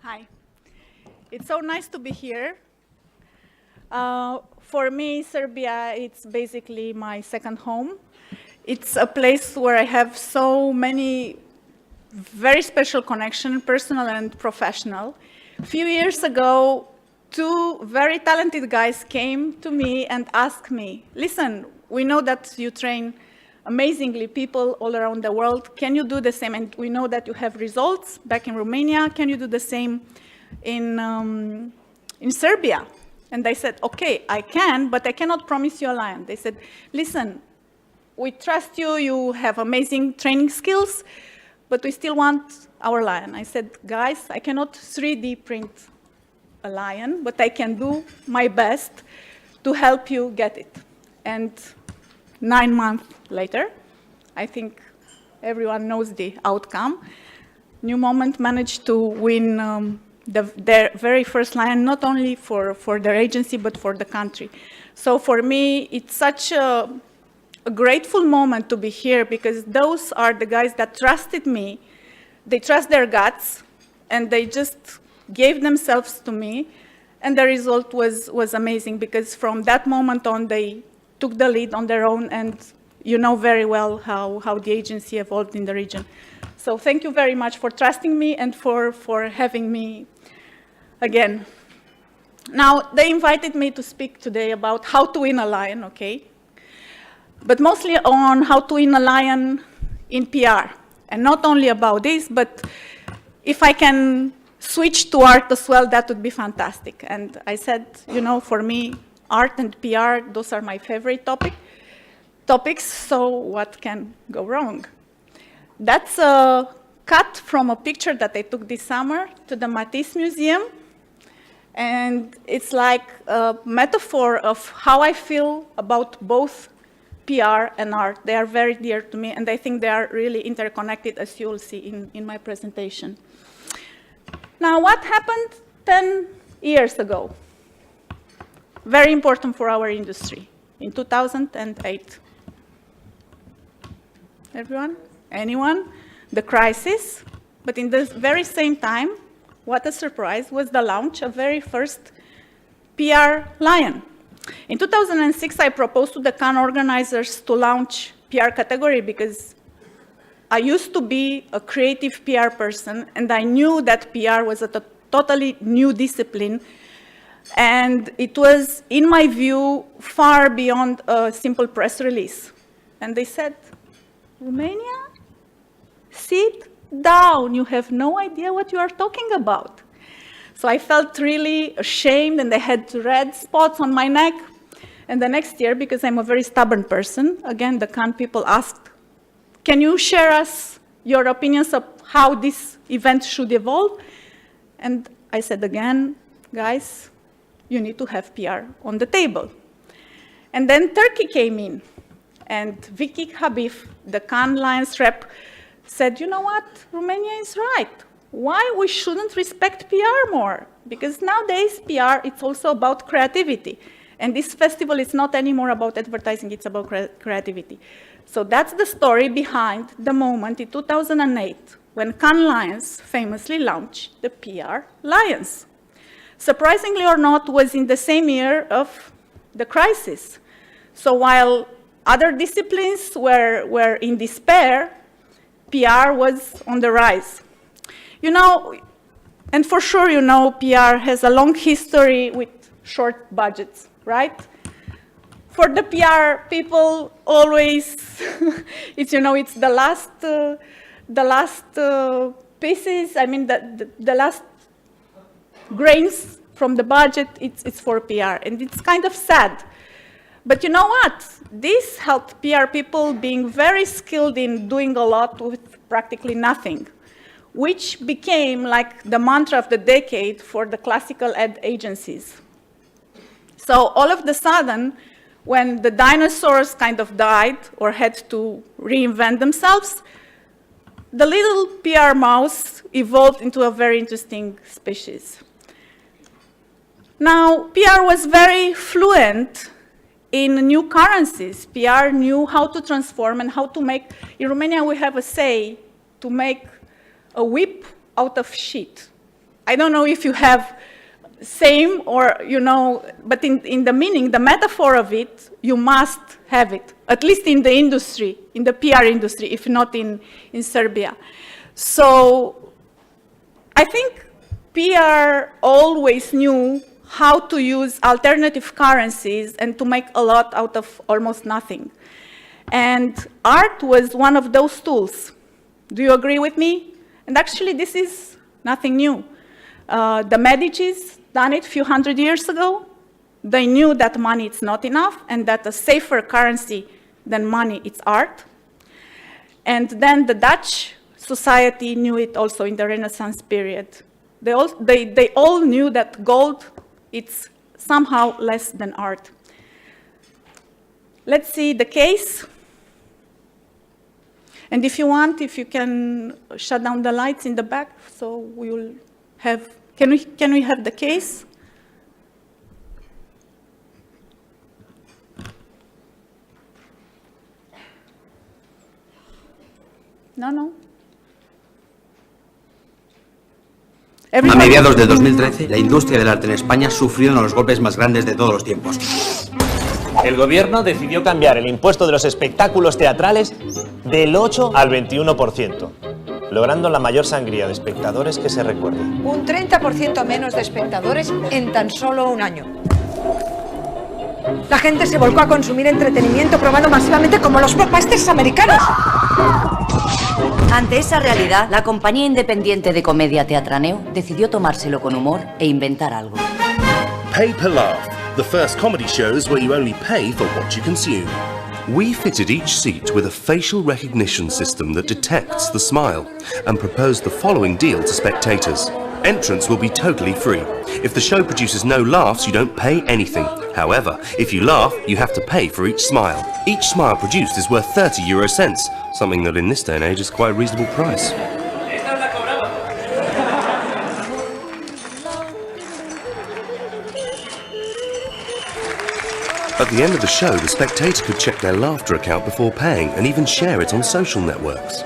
Hi. It's so nice to be here. For me, Serbia, it's basically my second home. It's a place where I have so many very special connections, personal and professional. A few years ago, two very talented guys came to me and asked me, listen, we know that you train amazingly people all around the world. Can you do the same? And we know that you have results back in Romania. Can you do the same in Serbia? And I said, okay, I can, but I cannot promise you a lion. They said, listen, we trust you, you have amazing training skills, but we still want our lion. I said, guys, I cannot 3D print a lion, but I can do my best to help you get it. And 9 months later, I think everyone knows the outcome. New Moment managed to win their very first lion, not only for their agency, but for the country. So for me, it's such a grateful moment to be here, because those are the guys that trusted me. They trust their guts, and they just gave themselves to me. And the result was amazing, because from that moment on, they took the lead on their own, and you know very well how the agency evolved in the region. So thank you very much for trusting me and for having me again. Now, they invited me to speak today about how to win a lion, okay? But mostly on how to win a lion in PR. And not only about this, but if I can switch to art as well, that would be fantastic. And I said, you know, for me, art and PR, those are my favorite topics, so what can go wrong? That's a cut from a picture that I took this summer to the Matisse Museum. And it's like a metaphor of how I feel about both PR and art. They are very dear to me, and I think they are really interconnected, as you will see in my presentation. Now, what happened 10 years ago? Very important for our industry, in 2008. Everyone? Anyone? The crisis. But in the very same time, what a surprise, was the launch of very first PR Lion. In 2006, I proposed to the Cannes organizers to launch PR category, because I used to be a creative PR person, and I knew that PR was a totally new discipline. And it was, in my view, far beyond a simple press release. And they said, Romania? Sit down, you have no idea what you are talking about. So I felt really ashamed, and I had red spots on my neck. And the next year, because I'm a very stubborn person, again, the Cannes people asked, can you share us your opinions of how this event should evolve? And I said again, guys, you need to have PR on the table. And then Turkey came in, and Vicky Habib, the Cannes Lions rep, said, you know what, Romania is right. Why we shouldn't respect PR more? Because nowadays, PR, it's also about creativity. And this festival is not anymore about advertising, it's about creativity. So that's the story behind the moment in 2008, when Cannes Lions famously launched the PR Lions. Surprisingly or not, was in the same year of the crisis. So while other disciplines were in despair, PR was on the rise. You know, and for sure you know, PR has a long history with short budgets, right? For the PR people, always, it's, you know, it's the last pieces, I mean, the last grains from the budget, it's for PR, and it's kind of sad. But you know what? This helped PR people being very skilled in doing a lot with practically nothing, which became like the mantra of the decade for the classical ad agencies. So all of a sudden, when the dinosaurs kind of died or had to reinvent themselves, the little PR mouse evolved into a very interesting species. Now, PR was very fluent in new currencies. PR knew how to transform and how to make, in Romania we have a say, to make a whip out of shit. I don't know if you have same or, you know, but in the meaning, the metaphor of it, you must have it, at least in the industry, in the PR industry, if not in Serbia. So I think PR always knew how to use alternative currencies and to make a lot out of almost nothing. And art was one of those tools. Do you agree with me? And actually, this is nothing new. The Medicis done it a few hundred years ago. They knew that money is not enough and that a safer currency than money is art. And then the Dutch society knew it also in the Renaissance period. They all knew that gold, it's somehow less than art. Let's see the case. And if you want, if you can shut down the lights in the back, so we will have, can we have the case? No. A mediados de 2013, la industria del arte en España sufrió uno de los golpes más grandes de todos los tiempos. El gobierno decidió cambiar el impuesto de los espectáculos teatrales del 8 al 21%, logrando la mayor sangría de espectadores que se recuerde. Un 30% menos de espectadores en tan solo un año. La gente se volcó a consumir entretenimiento probando masivamente como los blockbusters americanos. Ante esa realidad, la compañía independiente de comedia Teatraneo decidió tomárselo con humor e inventar algo. Pay per laugh, the first comedy shows where you only pay for what you consume. We fitted each seat with a facial recognition system that detects the smile and proposed the following deal to spectators. Entrance will be totally free. If the show produces no laughs, you don't pay anything. However, if you laugh, you have to pay for each smile. Each smile produced is worth 30 euro cents, something that in this day and age is quite a reasonable price. At the end of the show, the spectator could check their laughter account before paying and even share it on social networks.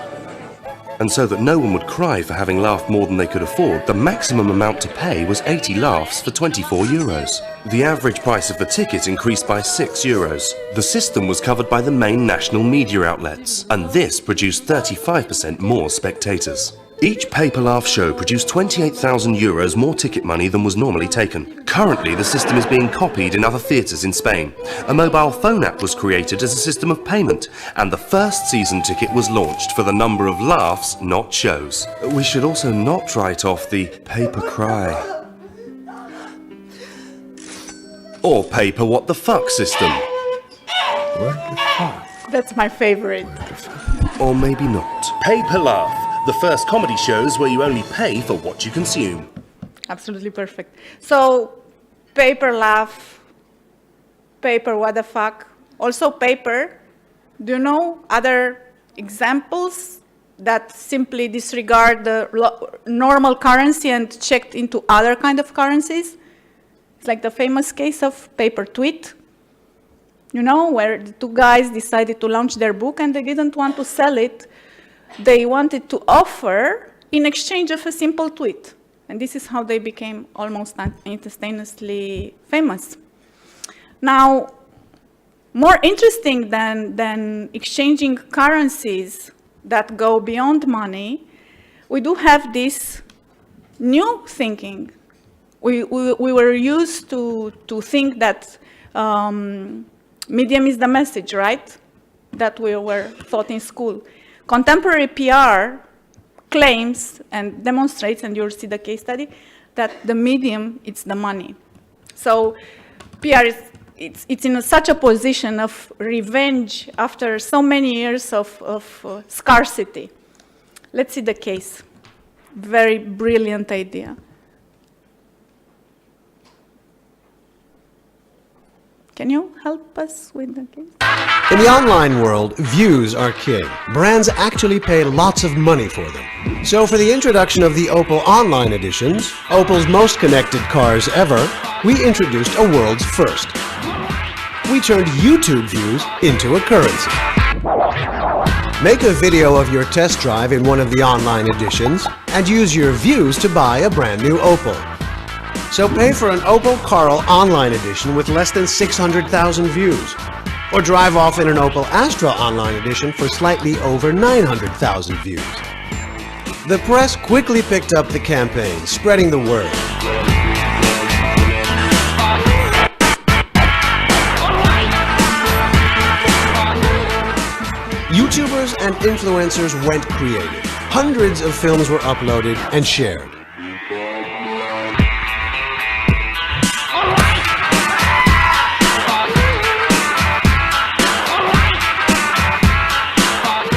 And so that no one would cry for having laughed more than they could afford, the maximum amount to pay was 80 laughs for 24 euros. The average price of the ticket increased by 6 euros. The system was covered by the main national media outlets, and this produced 35% more spectators. Each pay-per-laugh show produced 28,000 euros more ticket money than was normally taken. Currently, the system is being copied in other theatres in Spain. A mobile phone app was created as a system of payment, and the first season ticket was launched for the number of laughs, not shows. We should also not write off the pay-per-cry or pay-per-what-the-fuck system. What the fuck? That's my favorite. Or maybe not. Pay-per-laugh. The first comedy shows where you only pay for what you consume. Absolutely perfect. So, paper laugh, paper what the fuck, also paper. Do you know other examples that simply disregard the normal currency and checked into other kind of currencies? It's like the famous case of paper tweet, you know, where the two guys decided to launch their book and they didn't want to sell it. They wanted to offer in exchange of a simple tweet. And this is how they became almost instantaneously famous. Now, more interesting than exchanging currencies that go beyond money, we do have this new thinking. We were used to think that medium is the message, right? That we were taught in school. Contemporary PR claims and demonstrates, and you'll see the case study, that the medium, it's the money. So PR it's in such a position of revenge after so many years of scarcity. Let's see the case. Very brilliant idea. Can you help us with the case? In the online world, views are king. Brands actually pay lots of money for them. So for the introduction of the Opel Online Editions, Opel's most connected cars ever, we introduced a world's first. We turned YouTube views into a currency. Make a video of your test drive in one of the online editions, and use your views to buy a brand new Opel. So pay for an Opel Karl online edition with less than 600,000 views, or drive off in an Opel Astra online edition for slightly over 900,000 views. The press quickly picked up the campaign, spreading the word. YouTubers and influencers went creative. Hundreds of films were uploaded and shared.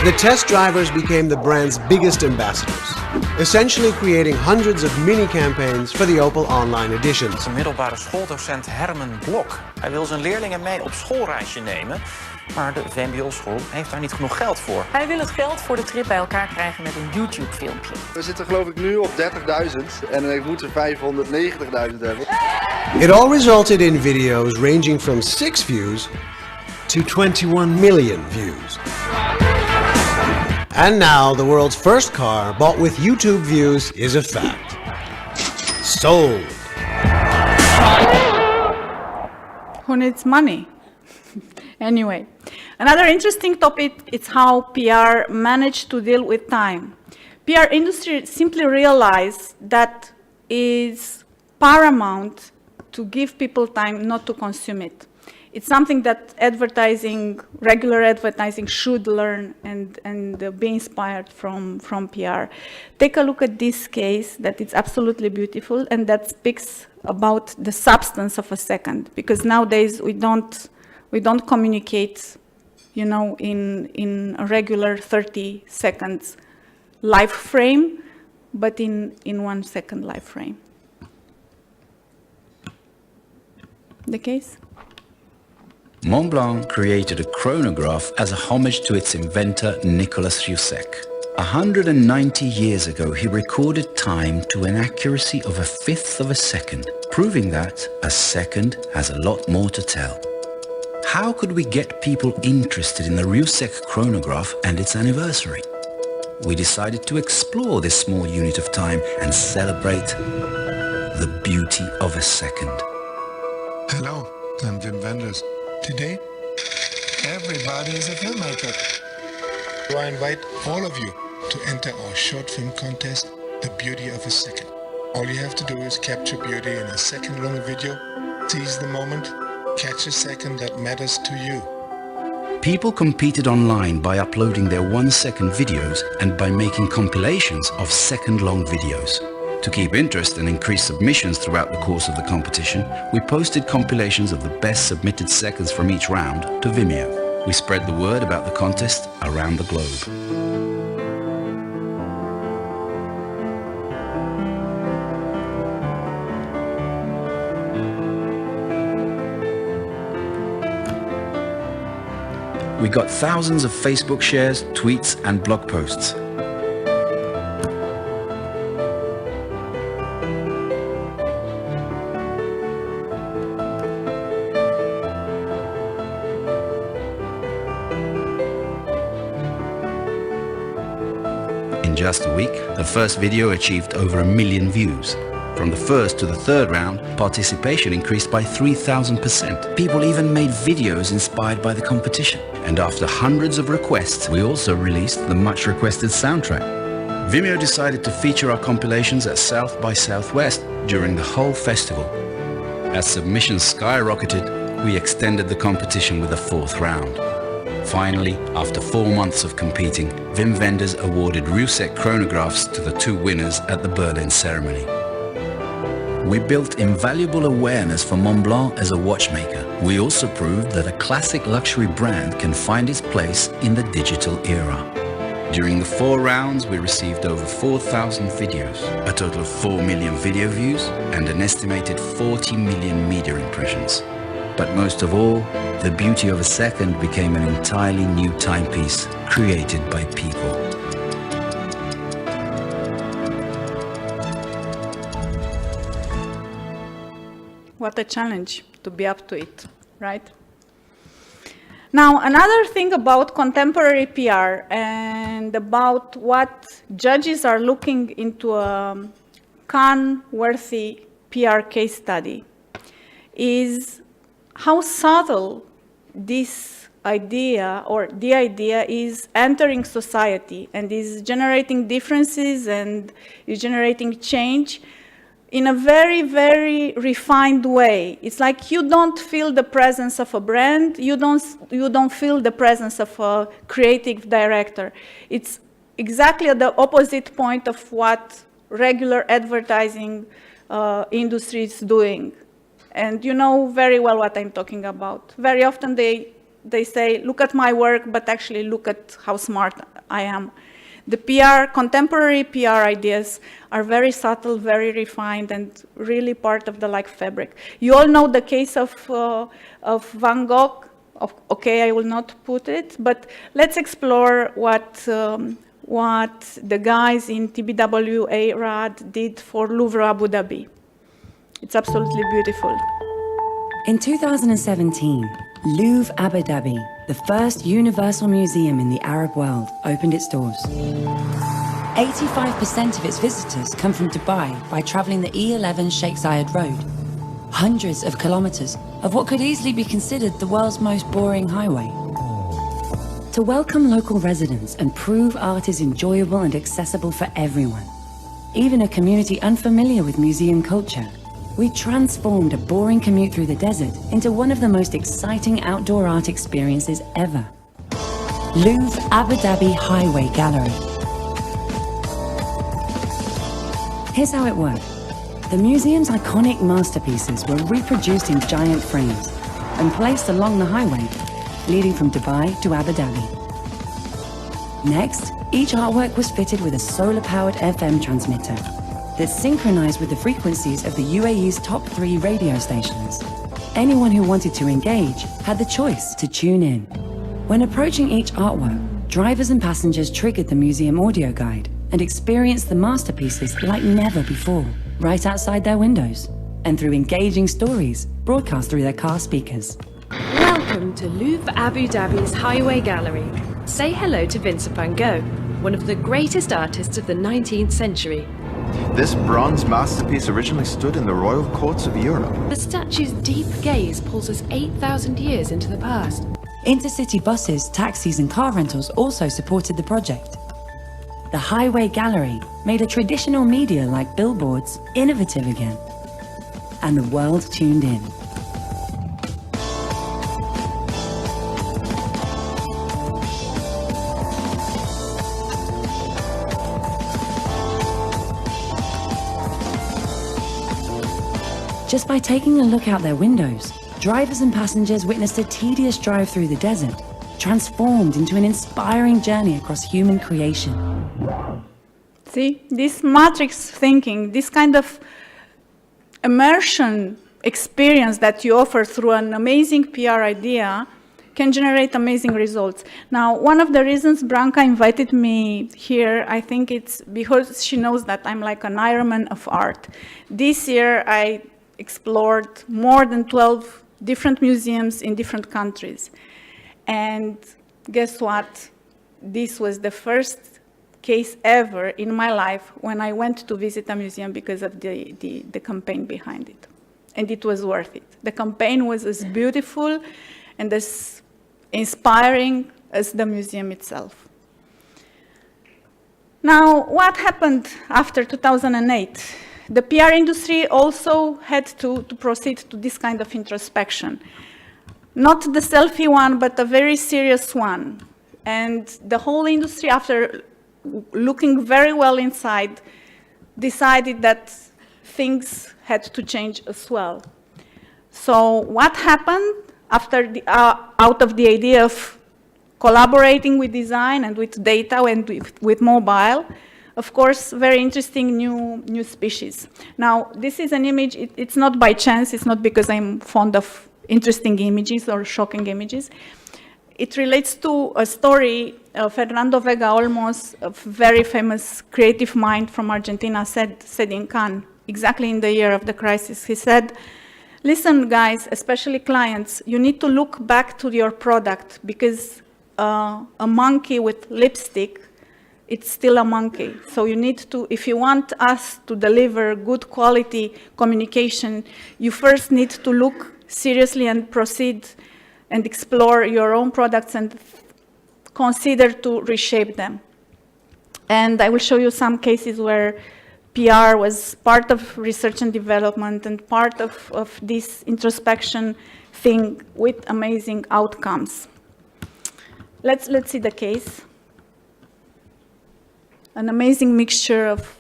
The test drivers became the brand's biggest ambassadors, essentially creating hundreds of mini-campaigns for the Opel online editions. Middelbare schooldocent Herman Blok. Hij wil zijn leerlingen mee op schoolreisje nemen, maar de VMBO-school heeft daar niet genoeg geld voor. Hij wil het geld voor de trip bij elkaar krijgen met een YouTube-filmpje. We zitten geloof ik nu op 30.000 en ik moet er 590.000 hebben. It all resulted in videos ranging from 6 views to 21 million views. And now the world's first car bought with YouTube views is a fact. Sold. Who needs money? Anyway, another interesting topic is how PR managed to deal with time. PR industry simply realized that is paramount to give people time, not to consume it. It's something that advertising, regular advertising should learn and be inspired from PR. Take a look at this case that it's absolutely beautiful and that speaks about the substance of a second, because nowadays we don't communicate, you know, in a regular 30 seconds life frame, but in 1 second life frame. The case? Montblanc created a chronograph as a homage to its inventor Nicolas Rieussec. 190 years ago, he recorded time to an accuracy of 1/5 of a second, proving that a second has a lot more to tell. How could we get people interested in the Rieussec chronograph and its anniversary? We decided to explore this small unit of time and celebrate the beauty of a second. Hello, I'm Wim Wenders. Today, everybody is a filmmaker. So I invite all of you to enter our short film contest, The Beauty of a Second. All you have to do is capture beauty in a second-long video, seize the moment, catch a second that matters to you. People competed online by uploading their 1-second videos and by making compilations of second-long videos. To keep interest and increase submissions throughout the course of the competition, we posted compilations of the best submitted seconds from each round to Vimeo. We spread the word about the contest around the globe. We got thousands of Facebook shares, tweets and blog posts. In just a week, the first video achieved over 1 million views. From the first to the third round, participation increased by 3,000%. People even made videos inspired by the competition. And after hundreds of requests, we also released the much requested soundtrack. Vimeo decided to feature our compilations at South by Southwest during the whole festival. As submissions skyrocketed, we extended the competition with a 4th round. Finally, after 4 months of competing, Wim Wenders awarded Rieussec chronographs to the 2 winners at the Berlin ceremony. We built invaluable awareness for Montblanc as a watchmaker. We also proved that a classic luxury brand can find its place in the digital era. During the 4 rounds, we received over 4,000 videos, a total of 4 million video views, and an estimated 40 million media impressions. But most of all, the beauty of a second became an entirely new timepiece created by people. What a challenge to be up to it, right? Now, another thing about contemporary PR and about what judges are looking into a Cannes-worthy PR case study is how subtle this idea or the idea is entering society and is generating differences and is generating change in a very, very refined way. It's like you don't feel the presence of a brand, you don't feel the presence of a creative director. It's exactly at the opposite point of what regular advertising industry is doing. And you know very well what I'm talking about. Very often they say, look at my work, but actually look at how smart I am. The contemporary PR ideas are very subtle, very refined, and really part of the fabric. You all know the case of Van Gogh. Okay, I will not put it, but let's explore what the guys in TBWA RAD did for Louvre Abu Dhabi. It's absolutely beautiful. In 2017, Louvre Abu Dhabi, the first universal museum in the Arab world, opened its doors. 85% of its visitors come from Dubai by traveling the E11 Sheikh Zayed Road, hundreds of kilometers of what could easily be considered the world's most boring highway. To welcome local residents and prove art is enjoyable and accessible for everyone, even a community unfamiliar with museum culture, we transformed a boring commute through the desert into one of the most exciting outdoor art experiences ever. Louvre Abu Dhabi Highway Gallery. Here's how it worked. The museum's iconic masterpieces were reproduced in giant frames and placed along the highway, leading from Dubai to Abu Dhabi. Next, each artwork was fitted with a solar-powered FM transmitter that synchronized with the frequencies of the UAE's top 3 radio stations. Anyone who wanted to engage had the choice to tune in. When approaching each artwork, drivers and passengers triggered the museum audio guide and experienced the masterpieces like never before, right outside their windows, and through engaging stories broadcast through their car speakers. Welcome to Louvre Abu Dhabi's Highway Gallery. Say hello to Vincent van Gogh, one of the greatest artists of the 19th century. This bronze masterpiece originally stood in the royal courts of Europe. The statue's deep gaze pulls us 8,000 years into the past. Intercity buses, taxis and car rentals also supported the project. The Highway Gallery made a traditional media like billboards innovative again. And the world tuned in. Just by taking a look out their windows, drivers and passengers witnessed a tedious drive through the desert, transformed into an inspiring journey across human creation. See, this matrix thinking, this kind of immersion experience that you offer through an amazing PR idea can generate amazing results. Now, one of the reasons Branka invited me here, I think it's because she knows that I'm like an Ironman of art. This year, I explored more than 12 different museums in different countries. And guess what? This was the first case ever in my life when I went to visit a museum because of the campaign behind it. And it was worth it. The campaign was as beautiful and as inspiring as the museum itself. Now, what happened after 2008? The PR industry also had to proceed to this kind of introspection. Not the selfie one, but a very serious one. And the whole industry, after looking very well inside, decided that things had to change as well. So what happened after out of the idea of collaborating with design and with data and with mobile? Of course, very interesting new species. Now, this is an image, it's not by chance, it's not because I'm fond of interesting images or shocking images. It relates to a story Fernando Vega Olmos, a very famous creative mind from Argentina, said in Cannes, exactly in the year of the crisis. He said, Listen, guys, especially clients, you need to look back to your product because a monkey with lipstick, it's still a monkey. So you need to, if you want us to deliver good quality communication, you first need to look seriously and proceed and explore your own products and consider to reshape them. And I will show you some cases where PR was part of research and development and part of this introspection thing with amazing outcomes. Let's see the case. An amazing mixture of...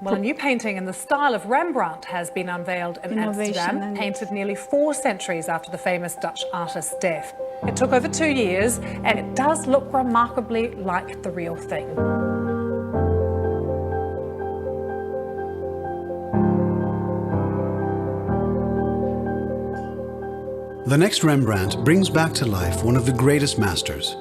Well, a new painting in the style of Rembrandt has been unveiled in Amsterdam, painted nearly 4 centuries after the famous Dutch artist's death. It took over 2 years, and it does look remarkably like the real thing. The next Rembrandt brings back to life one of the greatest masters.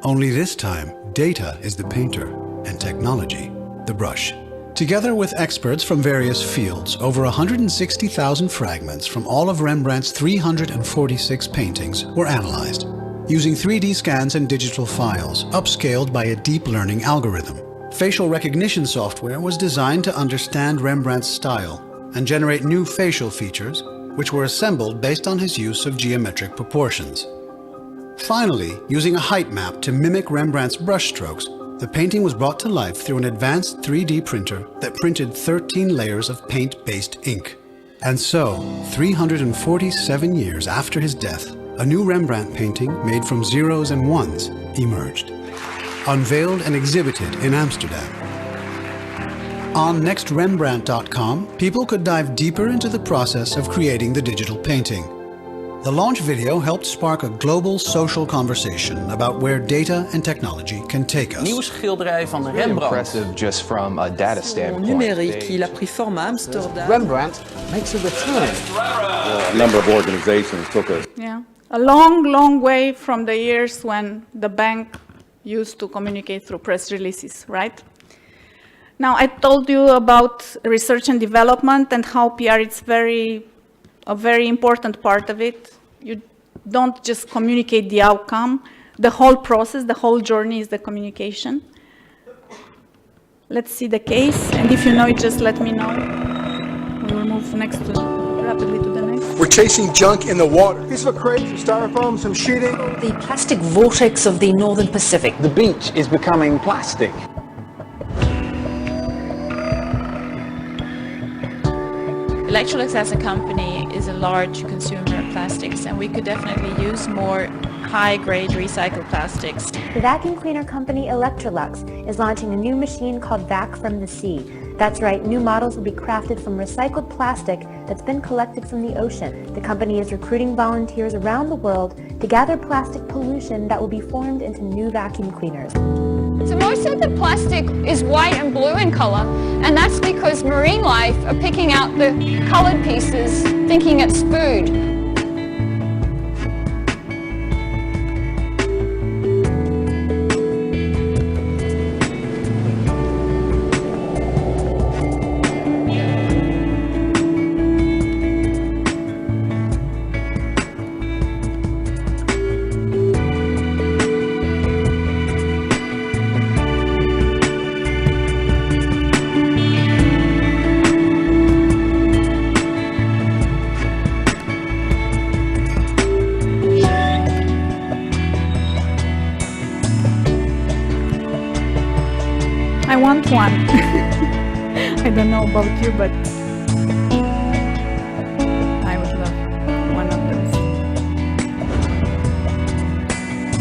Only this time, data is the painter and technology, the brush. Together with experts from various fields, over 160,000 fragments from all of Rembrandt's 346 paintings were analyzed, using 3D scans and digital files, upscaled by a deep learning algorithm. Facial recognition software was designed to understand Rembrandt's style and generate new facial features, which were assembled based on his use of geometric proportions. Finally, using a height map to mimic Rembrandt's brushstrokes, the painting was brought to life through an advanced 3D printer that printed 13 layers of paint-based ink. And so, 347 years after his death, a new Rembrandt painting made from zeros and ones emerged, unveiled and exhibited in Amsterdam. On nextrembrandt.com, people could dive deeper into the process of creating the digital painting. The launch video helped spark a global social conversation about where data and technology can take us. Nieuwe schilderij van Rembrandt. Impressive just from a data standpoint. Numérique, il a pris forme à Amsterdam. Rembrandt makes a return. A number of organizations took a long way from the years when the bank used to communicate through press releases, right? Now, I told you about research and development and how PR is a very important part of it. You don't just communicate the outcome. The whole process, the whole journey is the communication. Let's see the case, and if you know it, just let me know. We will move rapidly to the next. We're chasing junk in the water. Piece of a crate, some styrofoam, some sheeting. The plastic vortex of the Northern Pacific. The beach is becoming plastic. Electrolux as a company is a large consumer of plastics, and we could definitely use more high-grade recycled plastics. The vacuum cleaner company Electrolux is launching a new machine called Vac from the Sea. That's right, new models will be crafted from recycled plastic that's been collected from the ocean. The company is recruiting volunteers around the world to gather plastic pollution that will be formed into new vacuum cleaners. So most of the plastic is white and blue in color, and that's because marine life are picking out the colored pieces, thinking it's food. I want one. I don't know about you, but I would love one of those.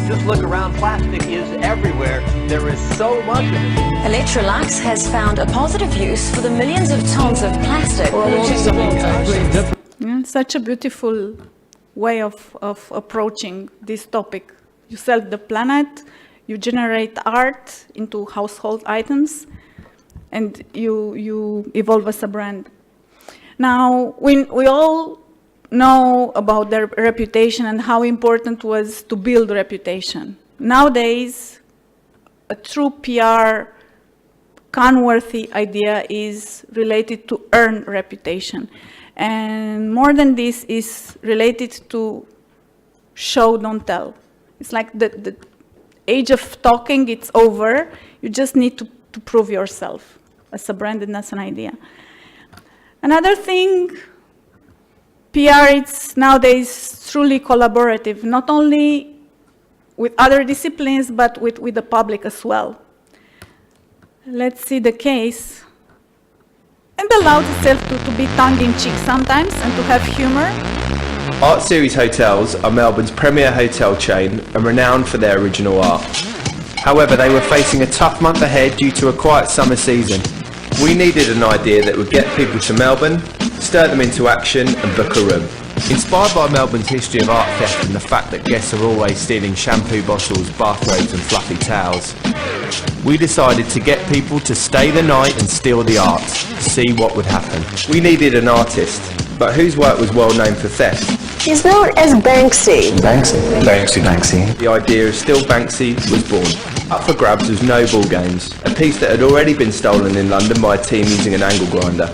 Just look around, plastic is everywhere. There is so much of it. Electrolux has found a positive use for the millions of tons of plastic. Such a beautiful way of approaching this topic. You save the planet, you generate art into household items, and you evolve as a brand. Now, we all know about their reputation and how important it was to build reputation. Nowadays, a true PR can-worthy idea is related to earn reputation. And more than this is related to show, don't tell. It's like the age of talking, it's over. You just need to prove yourself as a brand and as an idea. Another thing, PR, it's nowadays truly collaborative, not only with other disciplines, but with the public as well. Let's see the case. And allows itself to be tongue-in-cheek sometimes and to have humor. Art Series Hotels are Melbourne's premier hotel chain and renowned for their original art. However, they were facing a tough month ahead due to a quiet summer season. We needed an idea that would get people to Melbourne, stir them into action and book a room. Inspired by Melbourne's history of art theft and the fact that guests are always stealing shampoo bottles, bathrobes and fluffy towels, we decided to get people to stay the night and steal the art, see what would happen. We needed an artist, but whose work was well known for theft? He's known as Banksy. Banksy. The idea of Still Banksy was born. Up for grabs was No Ball Games, a piece that had already been stolen in London by a team using an angle grinder.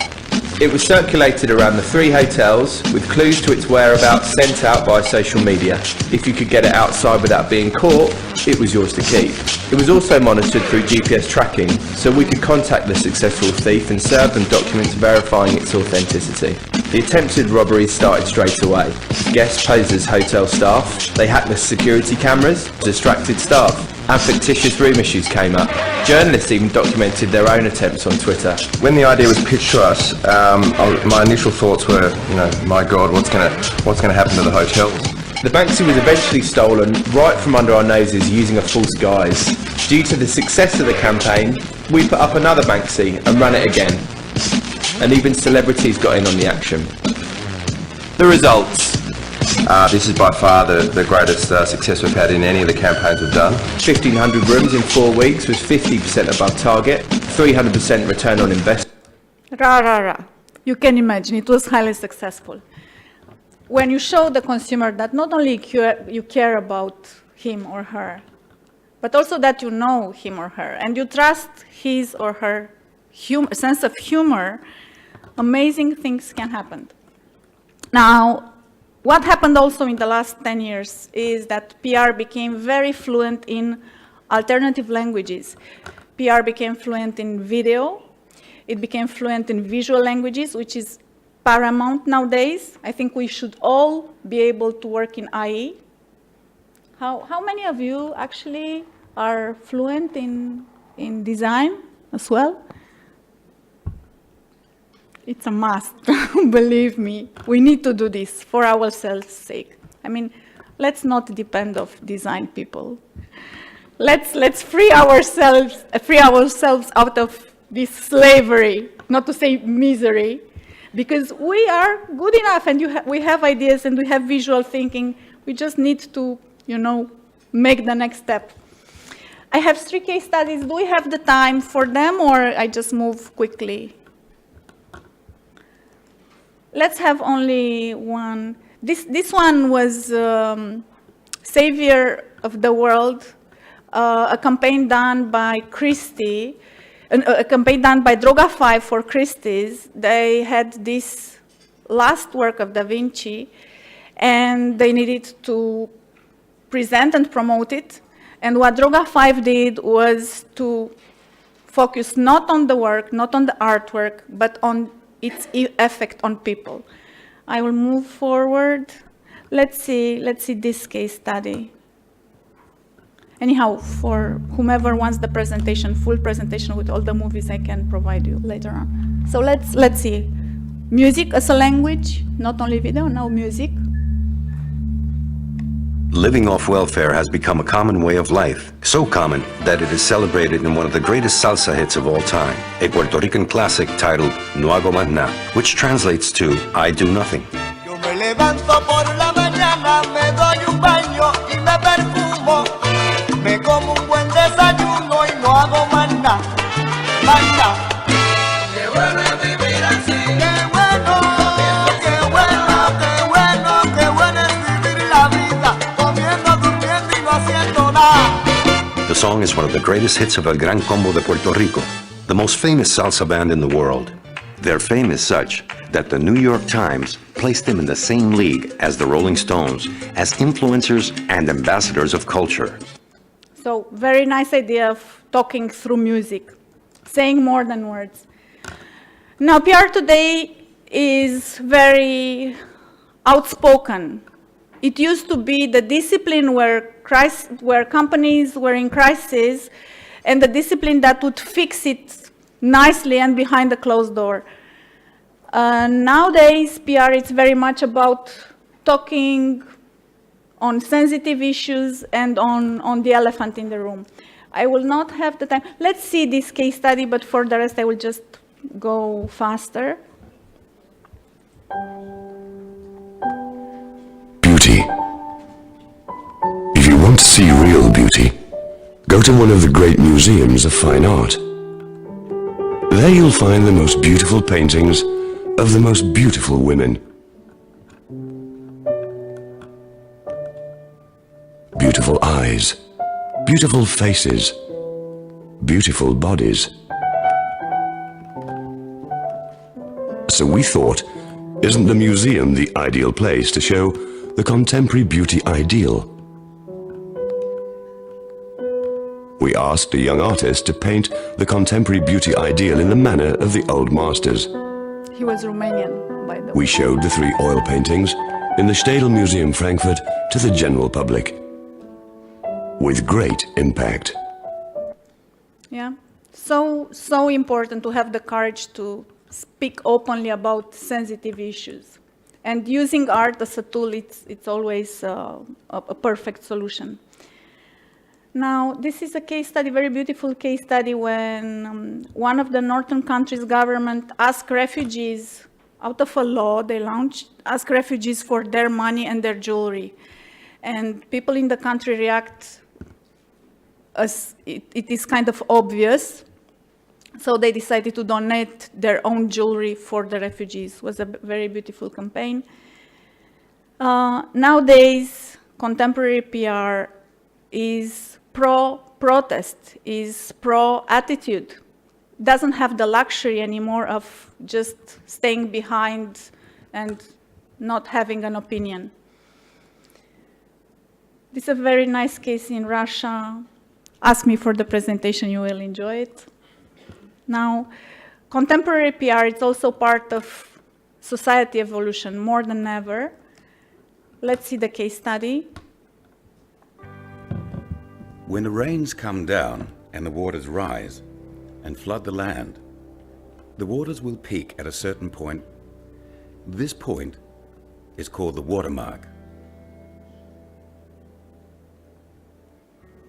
It was circulated around the 3 hotels with clues to its whereabouts sent out by social media. If you could get it outside without being caught, it was yours to keep. It was also monitored through GPS tracking, so we could contact the successful thief and serve them documents verifying its authenticity. The attempted robberies started straight away. Guests posed as hotel staff, they hacked the security cameras, distracted staff, and fictitious room issues came up. Journalists even documented their own attempts on Twitter. When the idea was pitched to us, my initial thoughts were, my God, what's going to happen to the hotels? The Banksy was eventually stolen right from under our noses using a false guise. Due to the success of the campaign, we put up another Banksy and ran it again. And even celebrities got in on the action. The results. This is by far the greatest success we've had in any of the campaigns we've done. 1,500 rooms in 4 weeks was 50% above target, 300% return on investment. You can imagine, it was highly successful. When you show the consumer that not only you care about him or her, but also that you know him or her, and you trust his or her sense of humor, amazing things can happen. Now, what happened also in the last 10 years is that PR became very fluent in alternative languages. PR became fluent in video. It became fluent in visual languages, which is paramount nowadays. I think we should all be able to work in IE. How many of you actually are fluent in design as well? It's a must, believe me. We need to do this for ourselves' sake. I mean, let's not depend on design people. Let's free ourselves out of this slavery, not to say misery, because we are good enough and we have ideas and we have visual thinking. We just need to, make the next step. I have 3 case studies. Do we have the time for them, or I just move quickly? Let's have only one. This one was Savior of the World, a campaign done by Christie, a campaign done by Droga 5 for Christie's. They had this last work of Da Vinci, and they needed to present and promote it. And what Droga 5 did was to focus not on the work, not on the artwork, but on its effect on people. I will move forward. Let's see this case study. Anyhow, for whomever wants the presentation, full presentation with all the movies, I can provide you later on. So let's see. Music as a language, not only video, now music. Living off welfare has become a common way of life, so common that it is celebrated in one of the greatest salsa hits of all time, a Puerto Rican classic titled No Hago Más Nada, which translates to I Do Nothing. Yo me levanto por la mañana, me doy un baño y me perfumo, me como un buen desayuno y no hago más nada, más nada. Qué bueno es vivir así. Qué bueno, qué bueno, qué bueno, qué bueno es vivir la vida, comiendo, durmiendo y no haciendo nada. The song is one of the greatest hits of El Gran Combo de Puerto Rico, the most famous salsa band in the world. Their fame is such that the New York Times placed them in the same league as the Rolling Stones as influencers and ambassadors of culture. So, very nice idea of talking through music, saying more than words. Now, PR today is very outspoken. It used to be the discipline where companies were in crisis, and the discipline that would fix it nicely and behind the closed door. Nowadays, PR is very much about talking on sensitive issues and on the elephant in the room. I will not have the time. Let's see this case study, but for the rest, I will just go faster. Beauty. If you want to see real beauty, go to one of the great museums of fine art. There you'll find the most beautiful paintings of the most beautiful women. Beautiful eyes, beautiful faces, beautiful bodies. So we thought, isn't the museum the ideal place to show the contemporary beauty ideal? We asked a young artist to paint the contemporary beauty ideal in the manner of the old masters. He was Romanian, by the way. We showed the 3 oil paintings in the Städel Museum Frankfurt to the general public, with great impact. Yeah, so important to have the courage to speak openly about sensitive issues. And using art as a tool, it's always a perfect solution. Now, this is a case study, very beautiful case study, when one of the northern countries' government asked refugees, out of a law they launched, ask refugees for their money and their jewelry. And people in the country react as it is kind of obvious. So they decided to donate their own jewelry for the refugees. It was a very beautiful campaign. Nowadays, contemporary PR is pro-protest, is pro-attitude. Doesn't have the luxury anymore of just staying behind and not having an opinion. This is a very nice case in Russia. Ask me for the presentation, you will enjoy it. Now, contemporary PR is also part of society evolution more than ever. Let's see the case study. When the rains come down and the waters rise and flood the land, the waters will peak at a certain point. This point is called the watermark.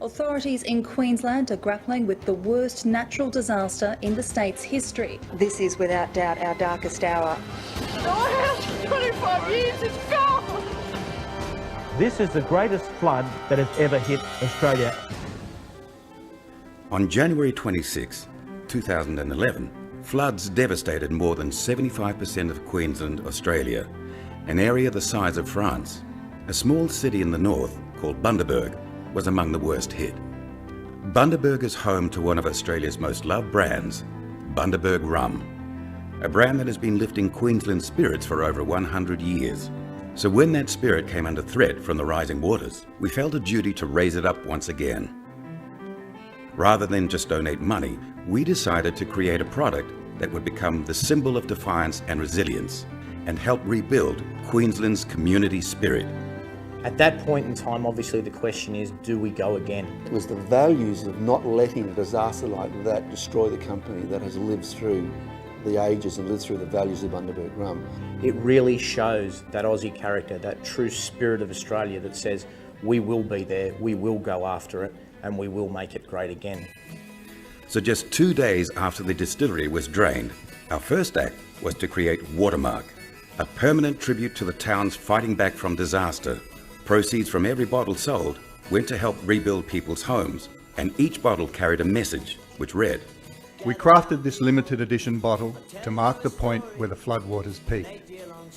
Authorities in Queensland are grappling with the worst natural disaster in the state's history. This is without doubt our darkest hour. Our house, 25 years, it's gone! This is the greatest flood that has ever hit Australia. On January 26, 2011, floods devastated more than 75% of Queensland, Australia, an area the size of France. A small city in the north called Bundaberg was among the worst hit. Bundaberg is home to one of Australia's most loved brands, Bundaberg Rum, a brand that has been lifting Queensland's spirits for over 100 years. So when that spirit came under threat from the rising waters, we felt a duty to raise it up once again. Rather than just donate money, we decided to create a product that would become the symbol of defiance and resilience and help rebuild Queensland's community spirit. At that point in time, obviously the question is, do we go again? It was the values of not letting a disaster like that destroy the company that has lived through the ages and lived through the values of Bundaberg Rum. It really shows that Aussie character, that true spirit of Australia that says, we will be there, we will go after it, and we will make it great again. So just 2 days after the distillery was drained, our first act was to create Watermark, a permanent tribute to the towns fighting back from disaster. Proceeds from every bottle sold went to help rebuild people's homes, and each bottle carried a message which read, "We crafted this limited edition bottle to mark the point where the floodwaters peak,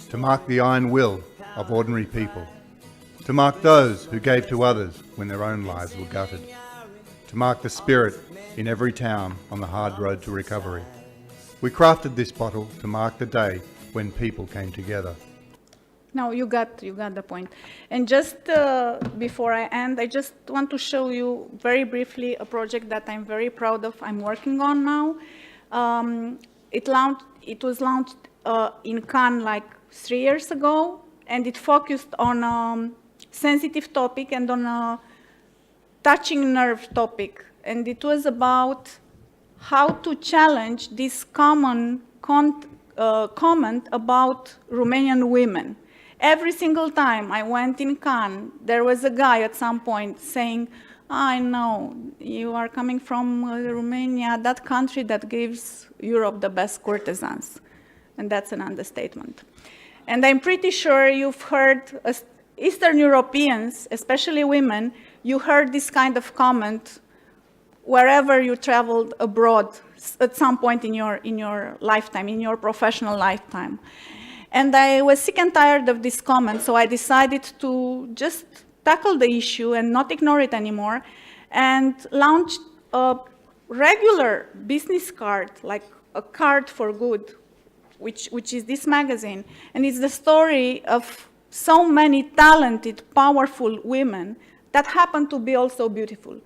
to mark the iron will of ordinary people, to mark those who gave to others when their own lives were gutted, to mark the spirit in every town on the hard road to recovery. We crafted this bottle to mark the day when people came together. No, you got the point. And just before I end, I just want to show you very briefly a project that I'm very proud of. I'm working on now. It was launched in Cannes like 3 years ago, and it focused on a sensitive topic and on a touching nerve topic. And it was about how to challenge this common comment about Romanian women. Every single time I went in Cannes, there was a guy at some point saying, I know, you are coming from Romania, that country that gives Europe the best courtesans. And that's an understatement. And I'm pretty sure you've heard, Eastern Europeans, especially women, you heard this kind of comment wherever you traveled abroad at some point in your lifetime, in your professional lifetime. And I was sick and tired of this comment, so I decided to just tackle the issue and not ignore it anymore, and launched a regular business card, like a card for good, which is this magazine. And it's the story of so many talented, powerful women that happen to be also beautiful.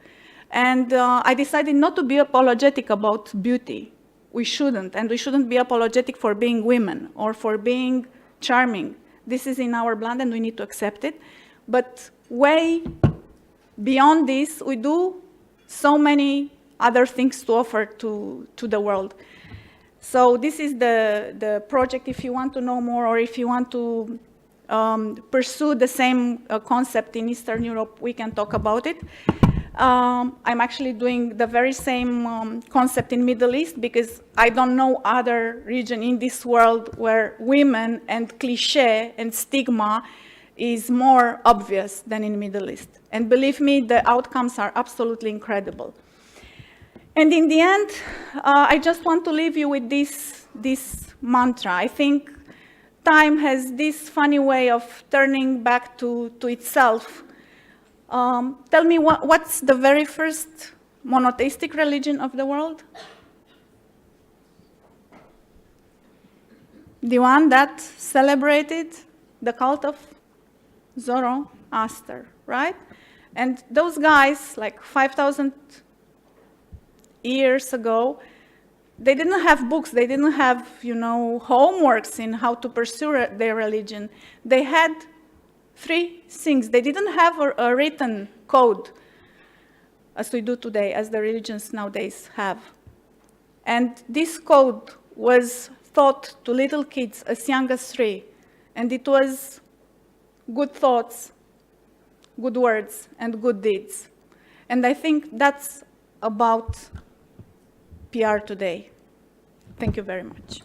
And I decided not to be apologetic about beauty. We shouldn't, and we shouldn't be apologetic for being women or for being charming. This is in our blood and we need to accept it. But way beyond this, we do so many other things to offer to the world. So this is the project. If you want to know more, or if you want to pursue the same concept in Eastern Europe, we can talk about it. I'm actually doing the very same concept in Middle East, because I don't know other region in this world where women and cliché and stigma is more obvious than in Middle East. And believe me, the outcomes are absolutely incredible. And in the end, I just want to leave you with this mantra. I think time has this funny way of turning back to itself. Tell me, what's the very first monotheistic religion of the world? The one that celebrated the cult of Zoroaster, right? And those guys, like 5,000 years ago, they didn't have books, they didn't have, homeworks in how to pursue their religion. They had 3 things. They didn't have a written code as we do today, as the religions nowadays have. And this code was taught to little kids as young as 3. And it was good thoughts, good words, and good deeds. And I think that's about PR today. Thank you very much.